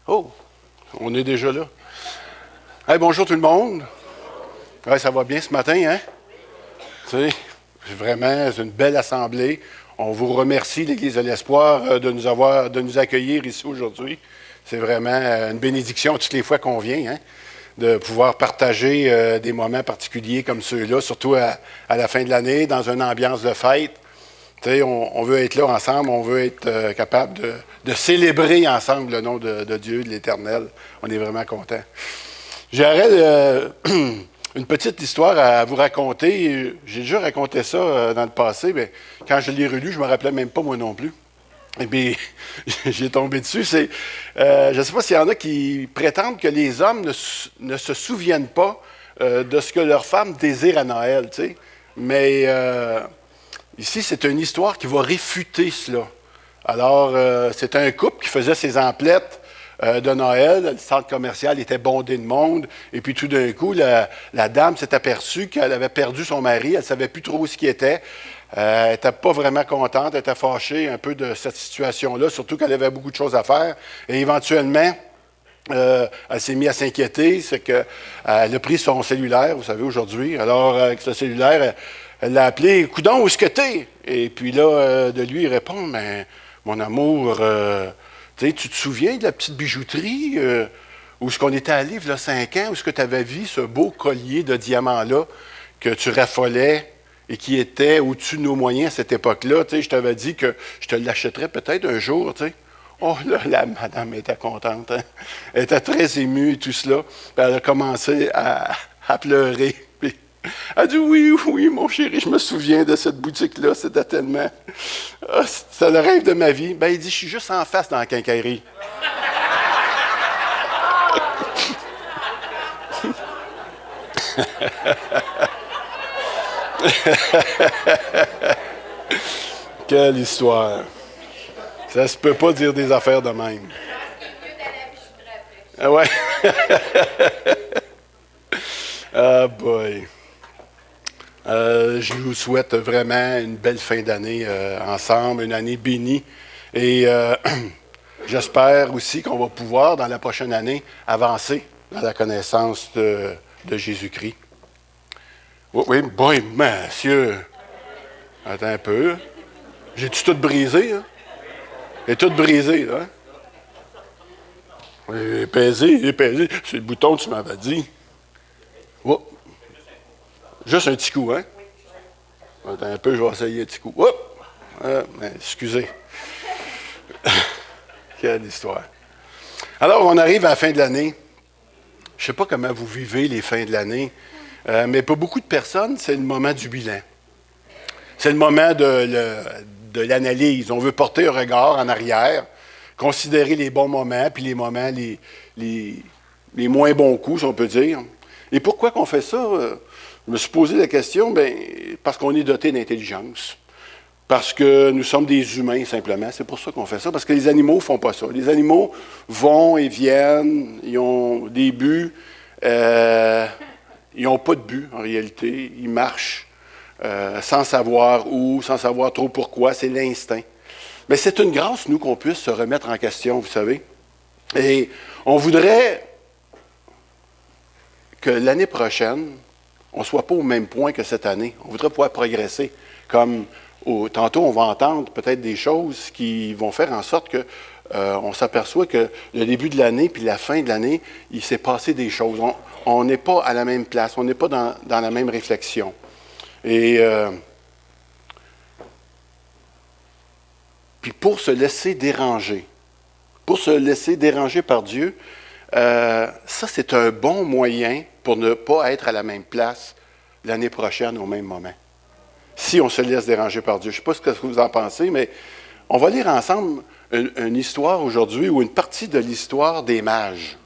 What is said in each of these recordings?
Oh, on est déjà là. Hey, bonjour tout le monde. Ouais, ça va bien ce matin, hein? Tu sais, vraiment, c'est une belle assemblée. On vous remercie, l'Église de l'Espoir, de nous accueillir ici aujourd'hui. C'est vraiment une bénédiction toutes les fois qu'on vient, hein? De pouvoir partager des moments particuliers comme ceux-là, surtout à la fin de l'année, dans une ambiance de fête. Tu sais, on veut être là ensemble, on veut être capable de célébrer ensemble le nom de Dieu, de l'Éternel. On est vraiment contents. J'aurais une petite histoire à vous raconter. J'ai déjà raconté ça dans le passé, mais quand je l'ai relu, je ne me rappelais même pas moi non plus. Et bien, j'ai tombé dessus. Je ne sais pas s'il y en a qui prétendent que les hommes ne se souviennent pas de ce que leurs femmes désirent à Noël, tu sais. Mais ici, c'est une histoire qui va réfuter cela. Alors, c'est un couple qui faisait ses emplettes de Noël. Le centre commercial était bondé de monde. Et puis, tout d'un coup, la dame s'est aperçue qu'elle avait perdu son mari. Elle ne savait plus trop où ce qui était. Elle n'était pas vraiment contente. Elle était fâchée un peu de cette situation-là, surtout qu'elle avait beaucoup de choses à faire. Et éventuellement, elle s'est mise à s'inquiéter. C'est qu'elle a pris son cellulaire, vous savez, aujourd'hui. Alors, avec ce cellulaire, elle l'a appelé « Coudon, où est-ce que t'es? » Et puis là, de lui répondre « Mais mon amour, tu te souviens de la petite bijouterie où est-ce qu'on était allé il y a 5 ans, où est-ce que tu avais vu ce beau collier de diamants-là que tu raffolais et qui était au-dessus de nos moyens à cette époque-là? Je t'avais dit que je te l'achèterais peut-être un jour, tu sais. » Oh là, la madame était contente, hein? Elle était très émue et tout cela. Puis elle a commencé à pleurer. Puis elle a dit, oui, oui, mon chéri, je me souviens de cette boutique-là, c'était tellement... Ah, c'est le rêve de ma vie. Ben, il dit, je suis juste en face dans la quincaillerie. Quelle histoire. Ça se peut pas dire des affaires de même. Ah ouais. Ah boy. Je vous souhaite vraiment une belle fin d'année ensemble, une année bénie. Et j'espère aussi qu'on va pouvoir, dans la prochaine année, avancer dans la connaissance de Jésus-Christ. Oui, oui, boy, monsieur. Attends un peu. J'ai-tu tout brisé, hein? J'ai tout brisé, là. Il est pesé. C'est le bouton que tu m'avais dit. Oh. Juste un petit coup, hein? Attends un peu, je vais essayer un petit coup. Hop! Excusez. Quelle histoire. Alors, on arrive à la fin de l'année. Je ne sais pas comment vous vivez les fins de l'année, mais pour beaucoup de personnes, c'est le moment du bilan. C'est le moment de l'analyse. On veut porter un regard en arrière, considérer les bons moments, puis les moments les moins bons coups, si on peut dire. Et pourquoi qu'on fait ça? Je me suis posé la question, parce qu'on est doté d'intelligence. Parce que nous sommes des humains, simplement. C'est pour ça qu'on fait ça. Parce que les animaux ne font pas ça. Les animaux vont et viennent, ils ont des buts. Ils n'ont pas de but, en réalité. Ils marchent sans savoir où, sans savoir trop pourquoi. C'est l'instinct. Mais c'est une grâce, nous, qu'on puisse se remettre en question, vous savez. Et on voudrait que l'année prochaine, on ne soit pas au même point que cette année. On voudrait pouvoir progresser. Comme tantôt, on va entendre peut-être des choses qui vont faire en sorte que on s'aperçoit que le début de l'année puis la fin de l'année, il s'est passé des choses. On n'est pas à la même place, on n'est pas dans la même réflexion. Et puis pour se laisser déranger par Dieu, ça c'est un bon moyen pour ne pas être à la même place l'année prochaine au même moment. Si on se laisse déranger par Dieu. Je ne sais pas ce que vous en pensez, mais on va lire ensemble une histoire aujourd'hui ou une partie de l'histoire des mages.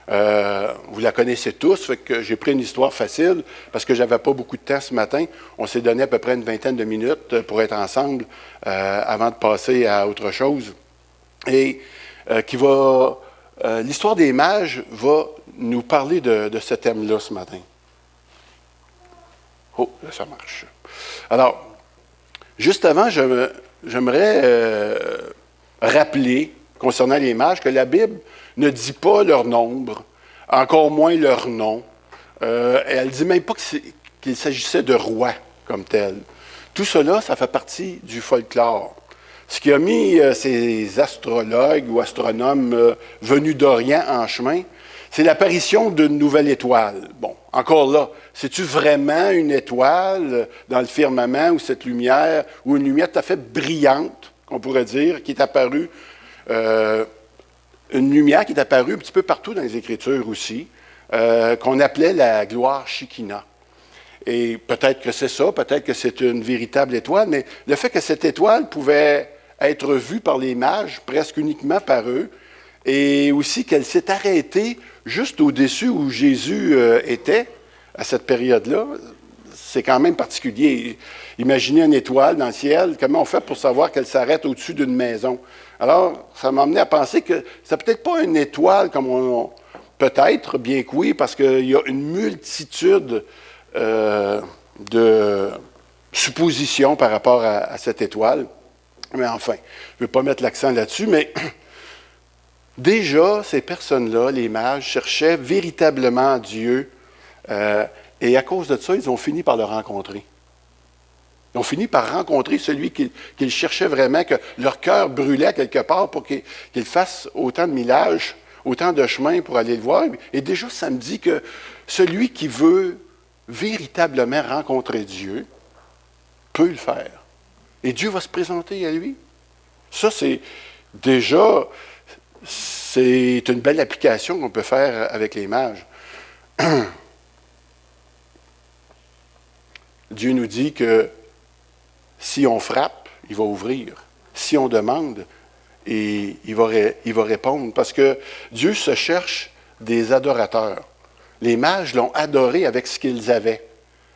Vous la connaissez tous, fait que j'ai pris une histoire facile parce que j'avais pas beaucoup de temps ce matin. On s'est donné à peu près une vingtaine de minutes pour être ensemble avant de passer à autre chose. Et l'histoire des mages va nous parler de ce thème-là ce matin. Oh, là, ça marche. Alors, juste avant, j'aimerais rappeler, concernant les mages, que la Bible ne dit pas leur nombre, encore moins leur nom. Elle ne dit même pas qu'il s'agissait de rois comme tels. Tout cela, ça fait partie du folklore. Ce qui a mis ces astrologues ou astronomes venus d'Orient en chemin, c'est l'apparition d'une nouvelle étoile. Bon, encore là, c'est-tu vraiment une étoile dans le firmament ou cette lumière, ou une lumière tout à fait brillante, qu'on pourrait dire, qui est apparue, une lumière qui est apparue un petit peu partout dans les Écritures aussi, qu'on appelait la gloire Shekinah. Et peut-être que c'est ça, peut-être que c'est une véritable étoile, mais le fait que cette étoile pouvait être vue par les mages, presque uniquement par eux, et aussi qu'elle s'est arrêtée juste au-dessus où Jésus était, à cette période-là, c'est quand même particulier. Imaginez une étoile dans le ciel, comment on fait pour savoir qu'elle s'arrête au-dessus d'une maison? Alors, ça m'a amené à penser que c'est peut-être pas une étoile comme peut-être, bien que oui, parce qu'il y a une multitude de suppositions par rapport à cette étoile. Mais enfin, je ne vais pas mettre l'accent là-dessus, mais déjà, ces personnes-là, les mages, cherchaient véritablement Dieu, et à cause de ça, ils ont fini par le rencontrer. Ils ont fini par rencontrer celui qu'ils cherchaient vraiment, que leur cœur brûlait quelque part pour qu'ils fassent autant de millages, autant de chemins pour aller le voir. Et déjà, ça me dit que celui qui veut véritablement rencontrer Dieu peut le faire. Et Dieu va se présenter à lui. Ça, c'est une belle application qu'on peut faire avec les mages. Dieu nous dit que si on frappe, il va ouvrir. Si on demande, il va répondre. Parce que Dieu se cherche des adorateurs. Les mages l'ont adoré avec ce qu'ils avaient,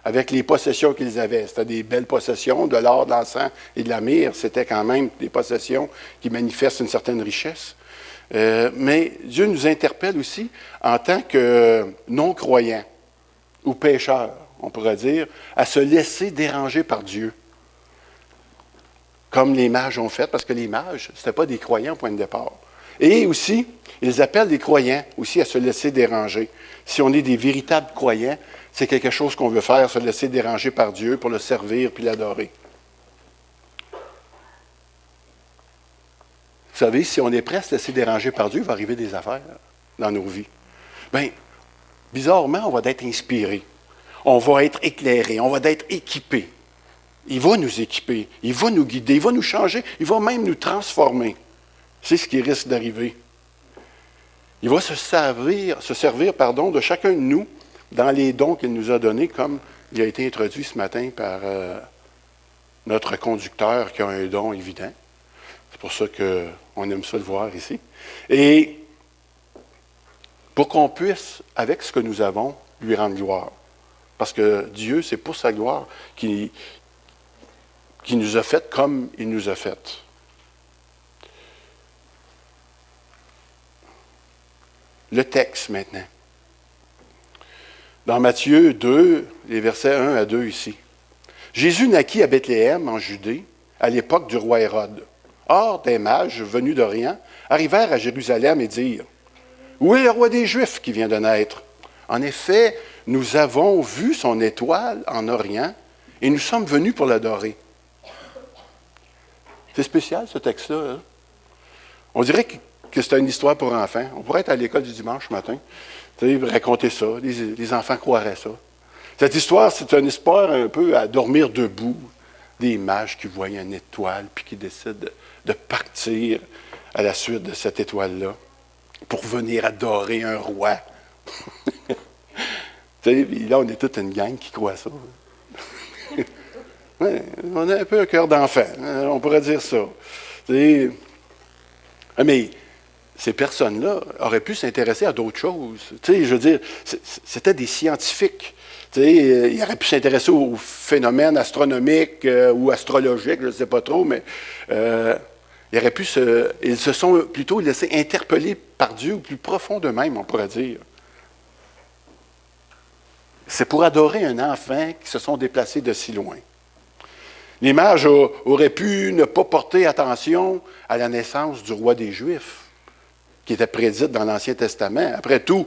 avec les possessions qu'ils avaient. C'était des belles possessions, de l'or, de l'encens et de la myrrhe. C'était quand même des possessions qui manifestent une certaine richesse. Mais Dieu nous interpelle aussi en tant que non-croyants ou pécheurs, on pourrait dire, à se laisser déranger par Dieu. Comme les mages ont fait, parce que les mages, ce n'étaient pas des croyants au point de départ. Et aussi, ils appellent les croyants aussi à se laisser déranger. Si on est des véritables croyants, c'est quelque chose qu'on veut faire, se laisser déranger par Dieu pour le servir puis l'adorer. Vous savez, si on est prêt à se laisser déranger par Dieu, il va arriver des affaires dans nos vies. Bien, bizarrement, on va être inspiré. On va être éclairé, on va être équipé. Il va nous équiper, il va nous guider, il va nous changer, il va même nous transformer. C'est ce qui risque d'arriver. Il va se servir de chacun de nous dans les dons qu'il nous a donnés, comme il a été introduit ce matin par notre conducteur qui a un don évident. C'est pour ça qu'on aime ça le voir ici. Et pour qu'on puisse, avec ce que nous avons, lui rendre gloire. Parce que Dieu, c'est pour sa gloire qui nous a fait comme il nous a fait. Le texte maintenant. Dans Matthieu 2, les versets 1 à 2 ici. Jésus naquit à Bethléem, en Judée, à l'époque du roi Hérode. Or, des mages venus d'Orient arrivèrent à Jérusalem et dirent: Où est le roi des Juifs qui vient de naître? En effet, nous avons vu son étoile en Orient et nous sommes venus pour l'adorer. C'est spécial, ce texte-là. Hein? On dirait que c'est une histoire pour enfants. On pourrait être à l'école du dimanche matin, raconter ça. Les enfants croiraient ça. Cette histoire, c'est un espoir un peu à dormir debout. Des mages qui voient une étoile puis qui décident de partir à la suite de cette étoile-là pour venir adorer un roi. Là, on est toute une gang qui croit ça. Ouais, on a un peu un cœur d'enfant, on pourrait dire ça. Mais ces personnes-là auraient pu s'intéresser à d'autres choses. Tu sais, je veux dire, c'était des scientifiques. Tu sais, ils auraient pu s'intéresser aux phénomènes astronomiques ou astrologiques, je ne sais pas trop, mais ils se sont plutôt laissés interpeller par Dieu au plus profond d'eux-mêmes, on pourrait dire. C'est pour adorer un enfant qu'ils se sont déplacés de si loin. Les mages auraient pu ne pas porter attention à la naissance du roi des Juifs, qui était prédite dans l'Ancien Testament. Après tout,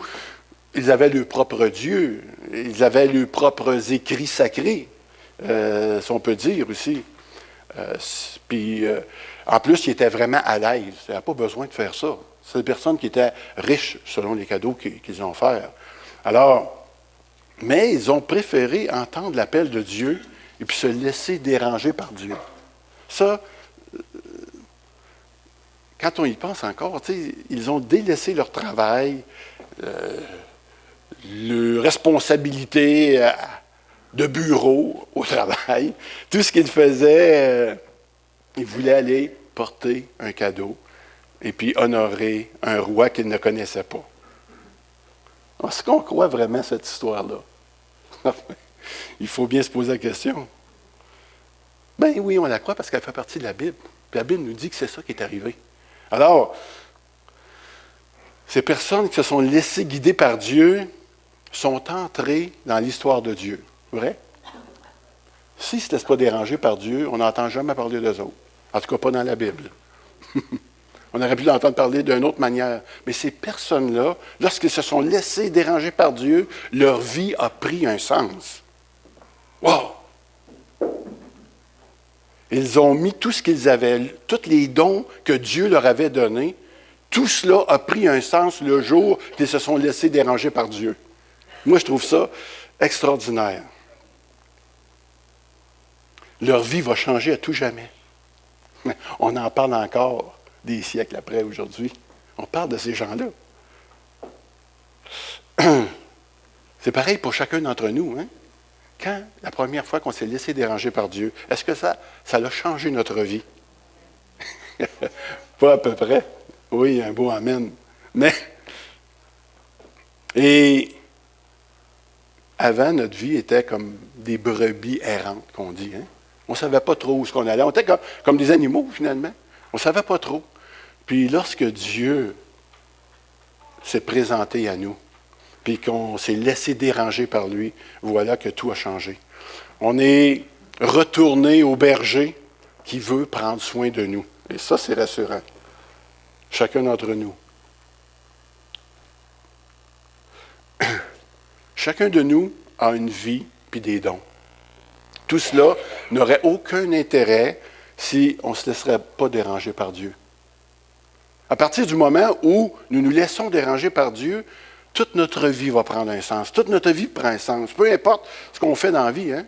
ils avaient leur propre Dieu, ils avaient leurs propres écrits sacrés, si on peut dire aussi. En plus, ils étaient vraiment à l'aise. Ils n'avaient pas besoin de faire ça. C'est des personnes qui étaient riches selon les cadeaux qu'ils ont offerts. Alors, mais ils ont préféré entendre l'appel de Dieu et puis se laisser déranger par Dieu. Ça, quand on y pense encore, ils ont délaissé leur travail, leur responsabilité de bureau au travail. Tout ce qu'ils faisaient, ils voulaient aller porter un cadeau et puis honorer un roi qu'ils ne connaissaient pas. Est-ce qu'on croit vraiment à cette histoire-là? Il faut bien se poser la question. Ben oui, on la croit parce qu'elle fait partie de la Bible. Puis la Bible nous dit que c'est ça qui est arrivé. Alors, ces personnes qui se sont laissées guider par Dieu sont entrées dans l'histoire de Dieu. Vrai? S'ils ne se laissent pas déranger par Dieu, on n'entend jamais parler d'eux autres. En tout cas, pas dans la Bible. On aurait pu l'entendre parler d'une autre manière. Mais ces personnes-là, lorsqu'ils se sont laissés déranger par Dieu, leur vie a pris un sens. Wow! Ils ont mis tout ce qu'ils avaient, tous les dons que Dieu leur avait donnés, tout cela a pris un sens le jour qu'ils se sont laissés déranger par Dieu. Moi, je trouve ça extraordinaire. Leur vie va changer à tout jamais. On en parle encore des siècles après aujourd'hui. On parle de ces gens-là. C'est pareil pour chacun d'entre nous. Hein? Quand la première fois qu'on s'est laissé déranger par Dieu, est-ce que ça a changé notre vie? Pas à peu près. Oui, un beau amen. Mais, et avant, notre vie était comme des brebis errantes, qu'on dit. Hein? On ne savait pas trop où on allait. On était comme des animaux, finalement. On ne savait pas trop. Puis lorsque Dieu s'est présenté à nous, puis qu'on s'est laissé déranger par lui, voilà que tout a changé. On est retourné au berger qui veut prendre soin de nous. Et ça, c'est rassurant. Chacun d'entre nous. Chacun de nous a une vie puis des dons. Tout cela n'aurait aucun intérêt si on ne se laisserait pas déranger par Dieu. À partir du moment où nous nous laissons déranger par Dieu, toute notre vie va prendre un sens. Toute notre vie prend un sens. Peu importe ce qu'on fait dans la vie. Hein?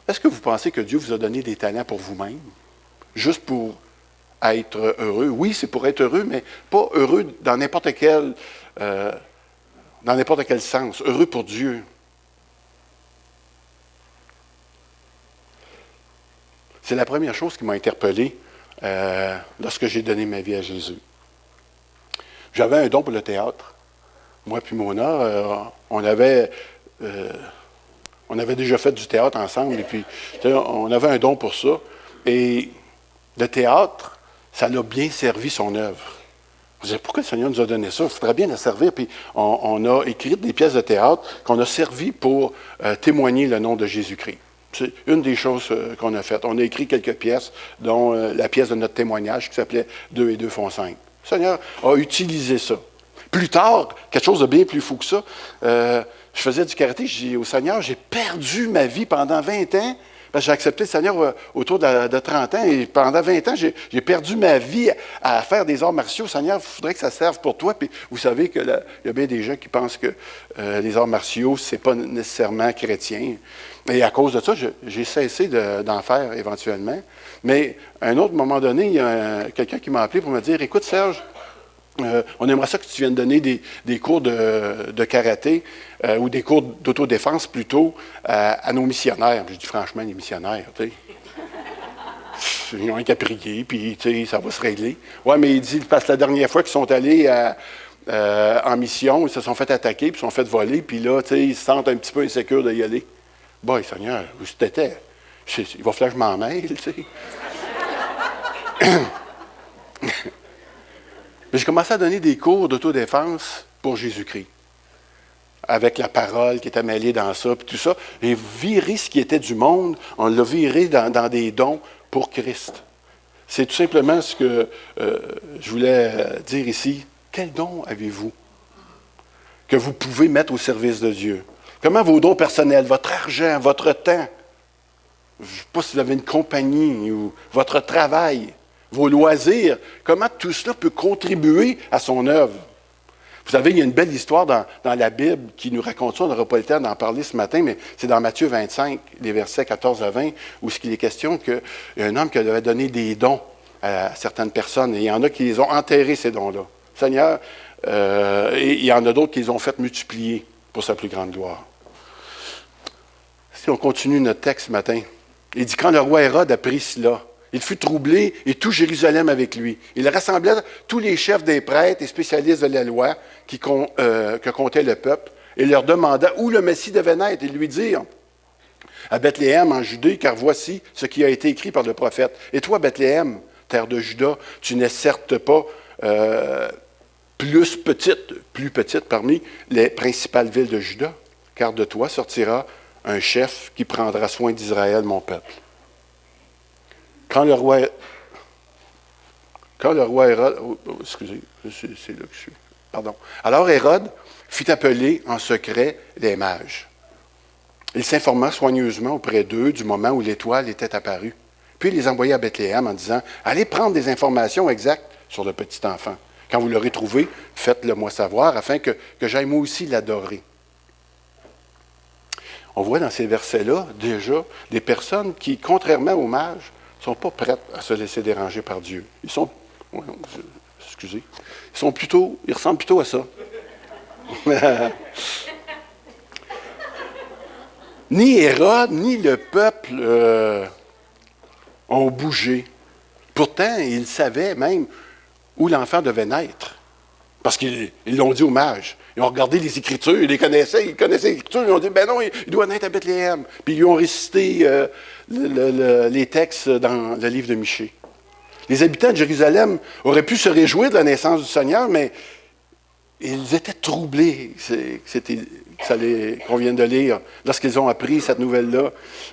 Est-ce que vous pensez que Dieu vous a donné des talents pour vous-même? Juste pour être heureux? Oui, c'est pour être heureux, mais pas heureux dans n'importe quel sens. Heureux pour Dieu. C'est la première chose qui m'a interpellé lorsque j'ai donné ma vie à Jésus. J'avais un don pour le théâtre. Moi puis Mona, on avait déjà fait du théâtre ensemble, et puis on avait un don pour ça. Et le théâtre, ça l'a bien servi son œuvre. Je disais, pourquoi le Seigneur nous a donné ça? Il faudrait bien la servir. Puis on a écrit des pièces de théâtre qu'on a servi pour témoigner le nom de Jésus-Christ. C'est une des choses qu'on a faites. On a écrit quelques pièces, dont la pièce de notre témoignage qui s'appelait « 2 et 2 font 5 ». Le Seigneur a utilisé ça. Plus tard, quelque chose de bien plus fou que ça, je faisais du karaté, je dis au Seigneur, j'ai perdu ma vie pendant 20 ans, parce que j'ai accepté le Seigneur autour de 30 ans, et pendant 20 ans, j'ai perdu ma vie à faire des arts martiaux. Seigneur, il faudrait que ça serve pour toi. Puis vous savez qu'il y a bien des gens qui pensent que les arts martiaux, ce n'est pas nécessairement chrétien. Et à cause de ça, j'ai cessé d'en faire éventuellement. Mais à un autre moment donné, il y a quelqu'un qui m'a appelé pour me dire, écoute Serge, on aimerait ça que tu viennes donner des cours de karaté ou des cours d'autodéfense plutôt à nos missionnaires. Je dis franchement, les missionnaires, tu sais. ils n'ont qu'à prier, puis ça va se régler. Oui, mais il dit, parce que la dernière fois qu'ils sont allés en mission, ils se sont fait attaquer, puis ils se sont fait voler, puis là, ils se sentent un petit peu insécures d'y aller. Boy, Seigneur, où c'était? Il va falloir que je m'en mêle, tu sais. Mais j'ai commencé à donner des cours d'autodéfense pour Jésus-Christ. Avec la parole qui était mêlée dans ça, puis tout ça. Et virer ce qui était du monde, on l'a viré dans des dons pour Christ. C'est tout simplement ce que je voulais dire ici. Quel don avez-vous que vous pouvez mettre au service de Dieu? Comment vos dons personnels, votre argent, votre temps, je ne sais pas si vous avez une compagnie ou votre travail, vos loisirs, comment tout cela peut contribuer à son œuvre? Vous savez, il y a une belle histoire dans la Bible qui nous raconte ça. On n'aura pas le temps d'en parler ce matin, mais c'est dans Matthieu 25, les versets 14 à 20, où il est question qu'il y a un homme qui avait donné des dons à certaines personnes. Et il y en a qui les ont enterrés, ces dons-là. Seigneur, et il y en a d'autres qui les ont fait multiplier pour sa plus grande gloire. Si on continue notre texte ce matin, il dit, quand le roi Hérode apprit cela, il fut troublé et tout Jérusalem avec lui. Il rassembla tous les chefs des prêtres et spécialistes de la loi que comptait le peuple et leur demanda où le Messie devait naître. Ils lui dirent, à Bethléem en Judée, car voici ce qui a été écrit par le prophète. Et toi, Bethléem, terre de Juda, tu n'es certes pas plus petite parmi les principales villes de Juda, car de toi sortira un chef qui prendra soin d'Israël, mon peuple. Quand le roi Hérode, excusez, c'est là que je suis, pardon. Alors Hérode fit appeler en secret les mages. Il s'informa soigneusement auprès d'eux du moment où l'étoile était apparue. Puis il les envoya à Bethléem en disant, allez prendre des informations exactes sur le petit enfant. Quand vous l'aurez trouvé, faites-le moi savoir afin que j'aille moi aussi l'adorer. On voit dans ces versets-là déjà des personnes qui, contrairement aux mages, ne sont pas prêtes à se laisser déranger par Dieu. Ils ressemblent plutôt à ça. Ni Hérode, ni le peuple ont bougé. Pourtant, ils savaient même où l'enfant devait naître. Parce qu'ils l'ont dit aux mages. Ils ont regardé les Écritures, ils connaissaient les Écritures, ils ont dit, ben non, il doit naître à Bethléem. Puis ils ont récité les textes dans le livre de Michée. Les habitants de Jérusalem auraient pu se réjouir de la naissance du Seigneur, mais ils étaient troublés, qu'on vient de lire, lorsqu'ils ont appris cette nouvelle-là.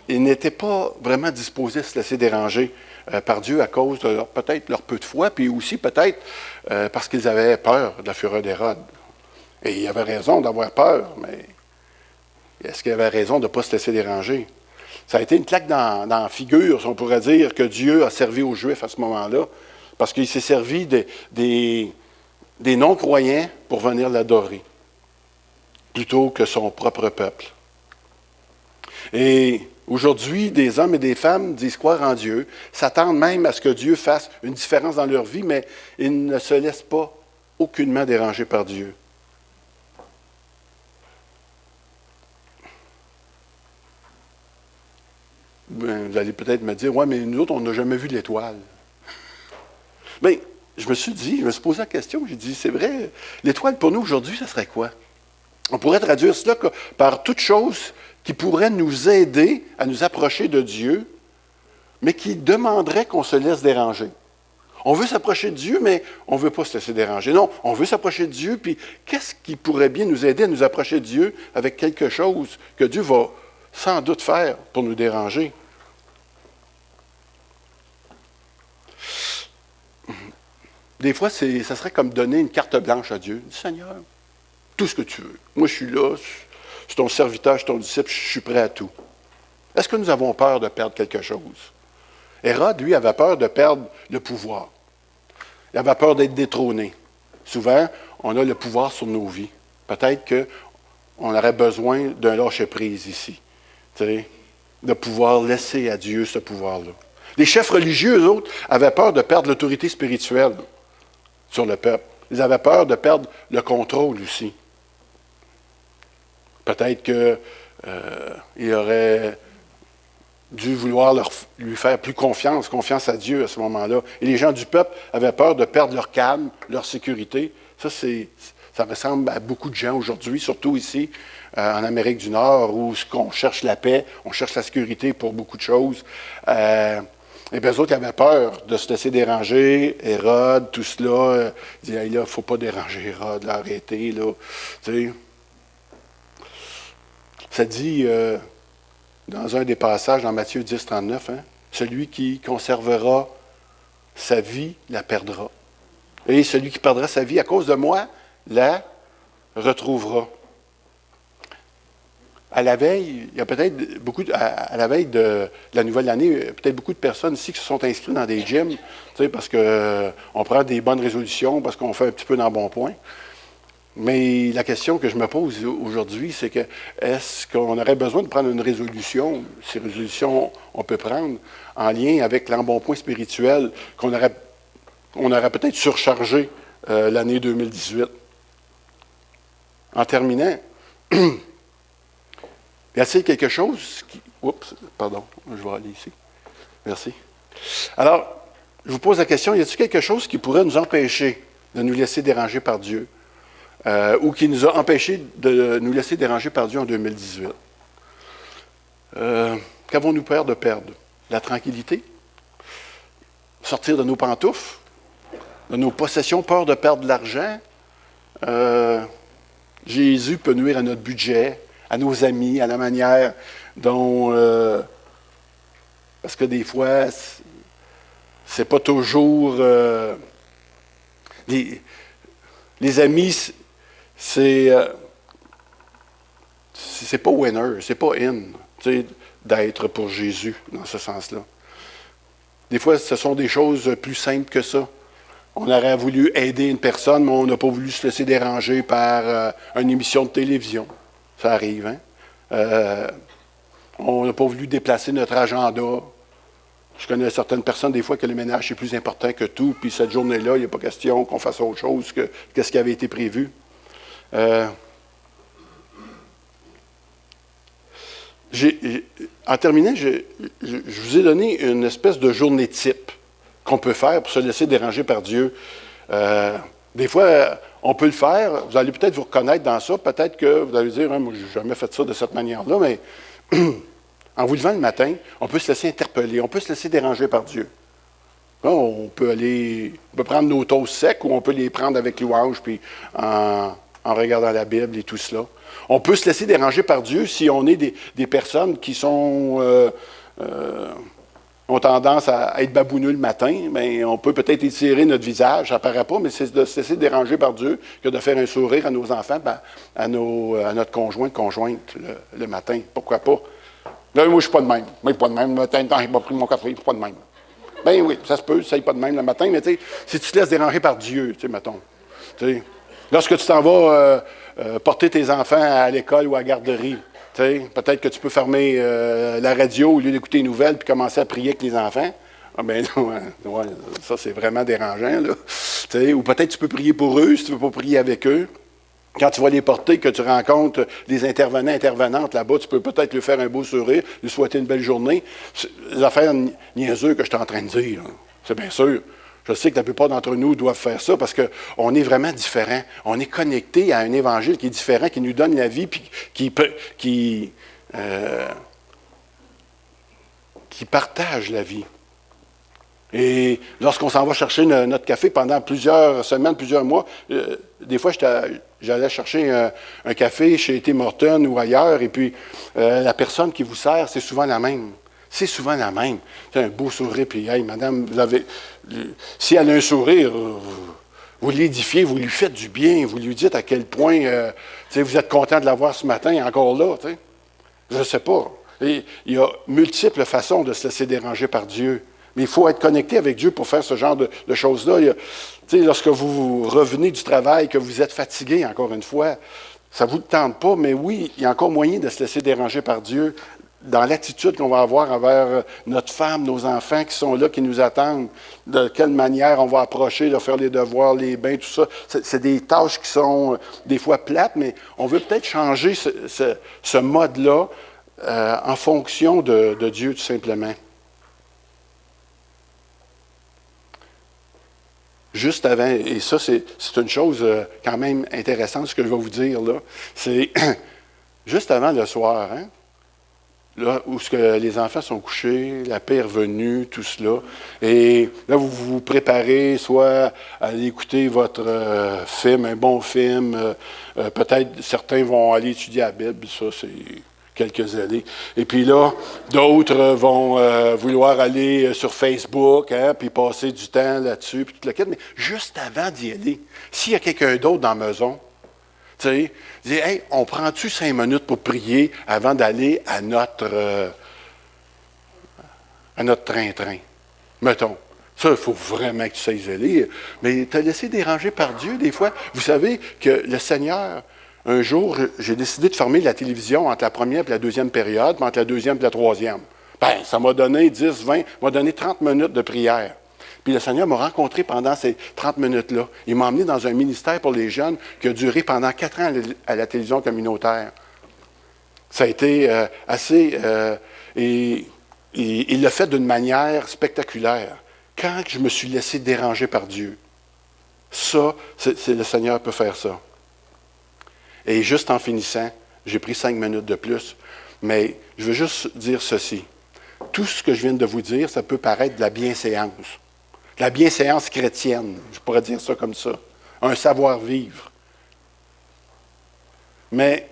Ils n'étaient pas vraiment disposés à se laisser déranger par Dieu à cause de peut-être leur peu de foi, puis aussi peut-être parce qu'ils avaient peur de la fureur d'Hérode. Et il avait raison d'avoir peur, mais est-ce qu'il avait raison de ne pas se laisser déranger? Ça a été une claque dans la figure, si on pourrait dire, que Dieu a servi aux Juifs à ce moment-là, parce qu'il s'est servi des non-croyants pour venir l'adorer, plutôt que son propre peuple. Et aujourd'hui, des hommes et des femmes disent croire en Dieu, s'attendent même à ce que Dieu fasse une différence dans leur vie, mais ils ne se laissent pas aucunement déranger par Dieu. Vous allez peut-être me dire, ouais, mais nous autres, on n'a jamais vu l'étoile. Bien, je me suis posé la question, j'ai dit, c'est vrai, l'étoile pour nous aujourd'hui, ça serait quoi? On pourrait traduire cela par toute chose qui pourrait nous aider à nous approcher de Dieu, mais qui demanderait qu'on se laisse déranger. On veut s'approcher de Dieu, mais on ne veut pas se laisser déranger. Non, on veut s'approcher de Dieu, puis qu'est-ce qui pourrait bien nous aider à nous approcher de Dieu avec quelque chose que Dieu va sans doute faire pour nous déranger? Des fois, ça serait comme donner une carte blanche à Dieu. Dis, Seigneur, tout ce que tu veux. Moi, je suis là, je suis ton serviteur, je suis ton disciple, je suis prêt à tout. Est-ce que nous avons peur de perdre quelque chose? Hérode, lui, avait peur de perdre le pouvoir. Il avait peur d'être détrôné. Souvent, on a le pouvoir sur nos vies. Peut-être qu'on aurait besoin d'un lâcher-prise ici. Tu sais, de pouvoir laisser à Dieu ce pouvoir-là. Les chefs religieux, eux autres, avaient peur de perdre l'autorité spirituelle sur le peuple. Ils avaient peur de perdre le contrôle aussi. Peut-être qu'il y aurait dû vouloir lui faire plus confiance à Dieu à ce moment-là. Et les gens du peuple avaient peur de perdre leur calme, leur sécurité. Ça ressemble à beaucoup de gens aujourd'hui, surtout ici, en Amérique du Nord, où on cherche la paix, on cherche la sécurité pour beaucoup de choses. Et bien, eux autres, ils avaient peur de se laisser déranger. Hérode, tout cela, ils disaient, hey, là, il ne faut pas déranger Hérode, là, arrêtez, là. Tu sais. Ça dit, dans un des passages, dans Matthieu 10, 39, celui qui conservera sa vie la perdra. Et celui qui perdra sa vie à cause de moi la retrouvera. À la veille, il y a peut-être à la veille de la nouvelle année, peut-être beaucoup de personnes ici qui se sont inscrites dans des gyms, parce qu'on prend des bonnes résolutions, parce qu'on fait un petit peu d'embonpoint. Mais la question que je me pose aujourd'hui, c'est que est-ce qu'on aurait besoin de prendre une résolution? Ces résolutions, on peut prendre en lien avec l'embonpoint spirituel qu'on aurait peut-être surchargé l'année 2018. En terminant, y a-t-il quelque chose qui... Oups, pardon, je vais aller ici. Merci. Alors, je vous pose la question, y a-t-il quelque chose qui pourrait nous empêcher de nous laisser déranger par Dieu? Ou qui nous a empêchés de nous laisser déranger par Dieu en 2018? Qu'avons-nous peur de perdre? La tranquillité? Sortir de nos pantoufles? De nos possessions? Peur de perdre de l'argent? Jésus peut nuire à notre budget, à nos amis, à la manière dont... parce que des fois, c'est pas toujours... les amis, c'est pas winner, c'est pas in, d'être pour Jésus dans ce sens-là. Des fois, ce sont des choses plus simples que ça. On aurait voulu aider une personne, mais on n'a pas voulu se laisser déranger par une émission de télévision. Ça arrive, hein? On n'a pas voulu déplacer notre agenda. Je connais certaines personnes, des fois, que le ménage est plus important que tout, puis cette journée-là, il n'y a pas question qu'on fasse autre chose que ce qui avait été prévu. En terminant, je vous ai donné une espèce de journée type qu'on peut faire pour se laisser déranger par Dieu. Des fois, on peut le faire. Vous allez peut-être vous reconnaître dans ça. Peut-être que vous allez dire, moi, je n'ai jamais fait ça de cette manière-là, mais en vous levant le matin, on peut se laisser interpeller, on peut se laisser déranger par Dieu. Là, on peut prendre nos toasts secs ou on peut les prendre avec louange, puis en regardant la Bible et tout cela. On peut se laisser déranger par Dieu si on est des personnes qui ont tendance à être babouneux le matin, mais on peut peut-être étirer notre visage, ça ne paraît pas, mais c'est de se laisser déranger par Dieu que de faire un sourire à nos enfants, à notre conjointe le matin. Pourquoi pas? Là, moi, je ne suis pas de même. Moi, je ne suis pas de même. Le matin, je n'ai pas pris mon café, je ne suis pas de même. Bien oui, ça se peut, ça n'est pas de même le matin, mais tu sais, si tu te laisses déranger par Dieu, tu sais, mettons. Lorsque tu t'en vas porter tes enfants à l'école ou à la garderie, peut-être que tu peux fermer la radio au lieu d'écouter les nouvelles puis commencer à prier avec les enfants. Ah ben non, ouais, ça c'est vraiment dérangeant, là. Ou peut-être tu peux prier pour eux si tu ne veux pas prier avec eux. Quand tu vas les porter, que tu rencontres des intervenants, intervenantes là-bas, tu peux peut-être lui faire un beau sourire, lui souhaiter une belle journée. Les affaires niaiseuses que je suis en train de dire, c'est bien sûr. Je sais que la plupart d'entre nous doivent faire ça parce qu'on est vraiment différents. On est connecté à un évangile qui est différent, qui nous donne la vie, puis qui partage la vie. Et lorsqu'on s'en va chercher notre café pendant plusieurs semaines, plusieurs mois, des fois, j'allais chercher un café chez Tim Hortons ou ailleurs, et puis la personne qui vous sert, c'est souvent la même. C'est souvent la même. C'est un beau sourire, puis hey, madame, si elle a un sourire, vous l'édifiez, vous lui faites du bien, vous lui dites à quel point vous êtes content de l'avoir ce matin, encore là. T'sais. Je ne sais pas. Et il y a multiples façons de se laisser déranger par Dieu. Mais il faut être connecté avec Dieu pour faire ce genre de choses-là. Lorsque vous revenez du travail, que vous êtes fatigué, encore une fois, ça ne vous tente pas, mais oui, il y a encore moyen de se laisser déranger par Dieu dans l'attitude qu'on va avoir envers notre femme, nos enfants qui sont là, qui nous attendent, de quelle manière on va approcher, de faire les devoirs, les bains, tout ça. C'est des tâches qui sont des fois plates, mais on veut peut-être changer ce mode-là en fonction de Dieu, tout simplement. Juste avant, et ça, c'est une chose quand même intéressante, ce que je vais vous dire là, c'est juste avant le soir, hein, là où les enfants sont couchés, la paix est revenue, tout cela, et là, vous vous préparez soit à aller écouter votre film, un bon film, peut-être certains vont aller étudier la Bible, ça, c'est quelques années. Et puis là, d'autres vont vouloir aller sur Facebook, hein, puis passer du temps là-dessus, puis toute la quête. Mais juste avant d'y aller, s'il y a quelqu'un d'autre dans la maison, tu sais, dis, hey, on prend-tu 5 minutes pour prier avant d'aller à notre train-train? Mettons. Ça, il faut vraiment que tu sais aller. Mais te laisser déranger par Dieu, des fois. Vous savez que le Seigneur, un jour, j'ai décidé de fermer la télévision entre la première et la deuxième période, puis entre la deuxième et la troisième. Bien, ça m'a donné 10, 20, m'a donné 30 minutes de prière. Puis le Seigneur m'a rencontré pendant ces 30 minutes-là. Il m'a emmené dans un ministère pour les jeunes qui a duré pendant 4 ans à la télévision communautaire. Ça a été assez... et il l'a fait d'une manière spectaculaire. Quand je me suis laissé déranger par Dieu, ça, c'est le Seigneur peut faire ça. Et juste en finissant, j'ai pris 5 minutes de plus, mais je veux juste dire ceci. Tout ce que je viens de vous dire, ça peut paraître de la bienséance. De la bienséance chrétienne, je pourrais dire ça comme ça. Un savoir-vivre. Mais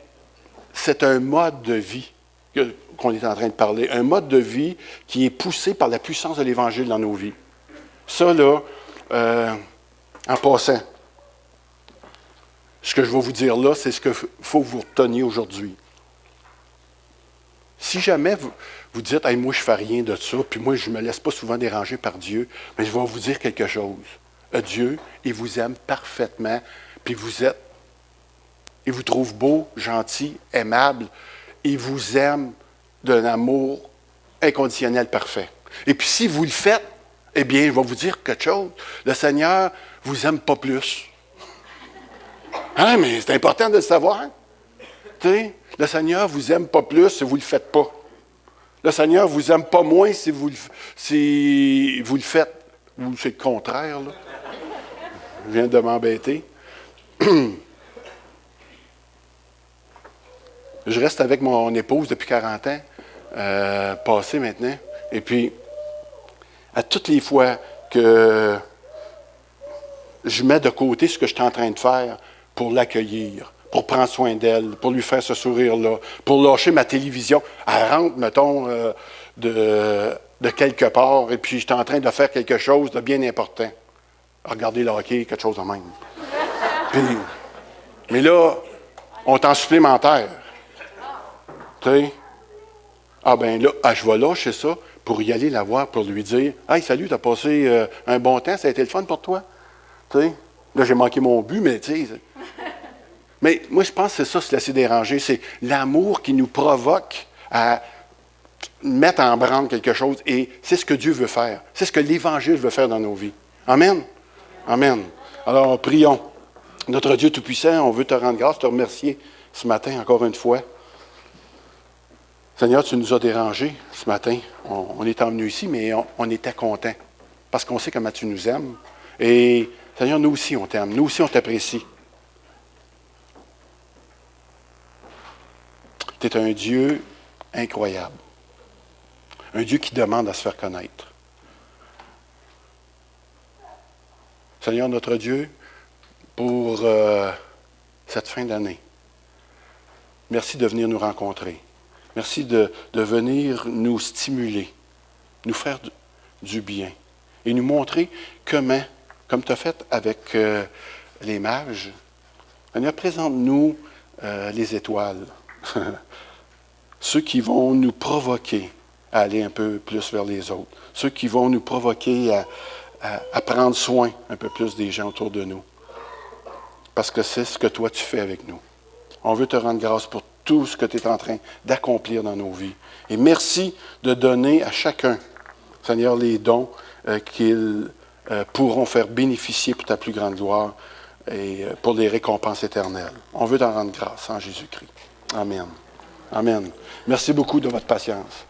c'est un mode de vie qu'on est en train de parler. Un mode de vie qui est poussé par la puissance de l'Évangile dans nos vies. Ça, là, en passant, ce que je vais vous dire là, c'est ce qu'il faut que vous reteniez aujourd'hui. Si jamais vous dites, hey, moi, je ne fais rien de ça, puis moi, je ne me laisse pas souvent déranger par Dieu, mais je vais vous dire quelque chose. Dieu, il vous aime parfaitement, puis il vous trouve beau, gentil, aimable, il vous aime d'un amour inconditionnel parfait. Et puis, si vous le faites, eh bien, je vais vous dire quelque chose. Le Seigneur ne vous aime pas plus. Hein, mais c'est important de le savoir. Tu sais, le Seigneur ne vous aime pas plus si vous ne le faites pas. Le Seigneur ne vous aime pas moins si vous le faites. Ou c'est le contraire, là. Je viens de m'embêter. Je reste avec mon épouse depuis 40 ans, passé maintenant. Et puis, à toutes les fois que je mets de côté ce que je suis en train de faire pour l'accueillir, pour prendre soin d'elle, pour lui faire ce sourire-là, pour lâcher ma télévision. Elle rentre, mettons, de quelque part, et puis je suis en train de faire quelque chose de bien important. Regarder le hockey, quelque chose de même. Puis, mais là, on est en supplémentaire. Tu sais? Ah ben là, je vais lâcher ça pour y aller la voir, pour lui dire « Hey, salut, t'as passé un bon temps, ça a été le fun pour toi? » Tu sais? Là, j'ai manqué mon but, mais tu sais... Mais moi, je pense que c'est ça, se laisser déranger. C'est l'amour qui nous provoque à mettre en branle quelque chose. Et c'est ce que Dieu veut faire. C'est ce que l'Évangile veut faire dans nos vies. Amen? Amen. Alors, prions. Notre Dieu Tout-Puissant, on veut te rendre grâce, te remercier ce matin encore une fois. Seigneur, tu nous as dérangés ce matin. On est venu ici, mais on était contents. Parce qu'on sait comment tu nous aimes. Et Seigneur, nous aussi, on t'aime. Nous aussi, on t'apprécie. Tu es un Dieu incroyable. Un Dieu qui demande à se faire connaître. Seigneur, notre Dieu, pour cette fin d'année, merci de venir nous rencontrer. Merci de venir nous stimuler, nous faire du bien et nous montrer comment, comme tu as fait avec les mages, Seigneur, présente-nous les étoiles. Ceux qui vont nous provoquer à aller un peu plus vers les autres. Ceux qui vont nous provoquer à prendre soin un peu plus des gens autour de nous. Parce que c'est ce que toi tu fais avec nous. On veut te rendre grâce pour tout ce que tu es en train d'accomplir dans nos vies. Et merci de donner à chacun, Seigneur, les dons qu'ils pourront faire bénéficier pour ta plus grande gloire et pour les récompenses éternelles. On veut t'en rendre grâce en Jésus-Christ. Amen. Amen. Merci beaucoup de votre patience.